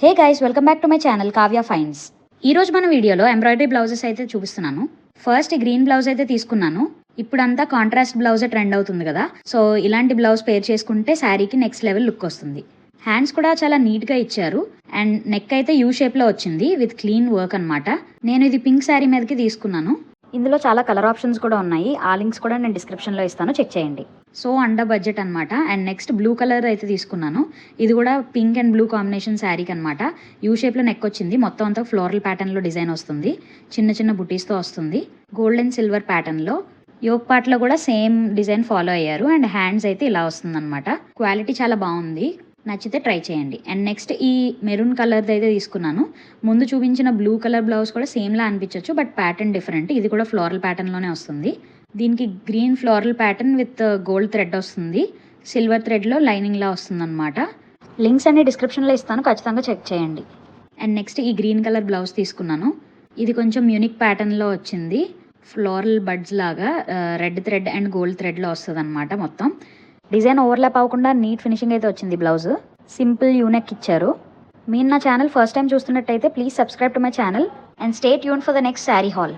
Hey guys, welcome back to my channel Kavya fines. ఈ రోజు మన వీడియోలో ఎంబ్రాయిడరీ బ్లౌజెస్ అయితే చూపిస్తున్నాను. ఫస్ట్ గ్రీన్ బ్లౌజ్ అయితే తీసుకున్నాను. ఇప్పుడంతా కాంట్రాస్ట్ బ్లౌజే ట్రెండ్ అవుతుంది కదా, సో ఇలాంటి బ్లౌజ్ పేర్ చేసుకుంటే శారీకి నెక్స్ట్ లెవెల్ లుక్ వస్తుంది. హ్యాండ్స్ కూడా చాలా నీట్గా ఇచ్చారు అండ్ నెక్ అయితే యూ షేప్లో వచ్చింది విత్ క్లీన్ వర్క్ అనమాట. నేను ఇది పింక్ శారీ మీదకి తీసుకున్నాను. ఇందులో చాలా కలర్ ఆప్షన్స్ కూడా ఉన్నాయి. ఆ లింక్స్ కూడా నేను డిస్క్రిప్షన్లో ఇస్తాను, చెక్ చేయండి. సో అండర్ బడ్జెట్ అనమాట. అండ్ నెక్స్ట్ బ్లూ కలర్ అయితే తీసుకున్నాను. ఇది కూడా పింక్ అండ్ బ్లూ కాంబినేషన్ శారీకి అనమాట. యూ షేప్లో నెక్ వచ్చింది. మొత్తం అంతా ఫ్లోరల్ ప్యాటర్న్లో డిజైన్ వస్తుంది. చిన్న చిన్న బుటీస్తో వస్తుంది. గోల్డ్ అండ్ సిల్వర్ ప్యాటర్న్లో. యోక్ పార్ట్లో కూడా సేమ్ డిజైన్ ఫాలో అయ్యారు. అండ్ హ్యాండ్స్ అయితే ఇలా వస్తుంది అనమాట. క్వాలిటీ చాలా బాగుంది, నచ్చితే ట్రై చేయండి. అండ్ నెక్స్ట్ ఈ మెరూన్ కలర్ది అయితే తీసుకున్నాను. ముందు చూపించిన బ్లూ కలర్ బ్లౌజ్ కూడా సేమ్లా అనిపించవచ్చు, బట్ ప్యాటర్న్ డిఫరెంట్. ఇది కూడా ఫ్లోరల్ ప్యాటర్న్లోనే వస్తుంది. దీనికి green floral pattern with gold thread వస్తుంది. సిల్వర్ థ్రెడ్లో లైనింగ్లా వస్తుంది అనమాట. లింక్స్ అన్ని డిస్క్రిప్షన్లో ఇస్తాను, ఖచ్చితంగా చెక్ చేయండి. అండ్ నెక్స్ట్ ఈ గ్రీన్ కలర్ బ్లౌజ్ తీసుకున్నాను. ఇది కొంచెం యూనిక్ ప్యాటర్న్లో వచ్చింది. ఫ్లోరల్ బడ్స్ లాగా రెడ్ థ్రెడ్ అండ్ గోల్డ్ థ్రెడ్లో వస్తుంది అనమాట. మొత్తం డిజైన్ ఓవర్లాప్ అవ్వకుండా నీట్ ఫినిషింగ్ అయితే వచ్చింది. బ్లౌజ్ సింపుల్ యూనెక్ ఇచ్చారు. మీరు నా ఛానల్ ఫస్ట్ టైం చూస్తున్నట్టయితే please subscribe to my channel and stay tune for the next sari hall.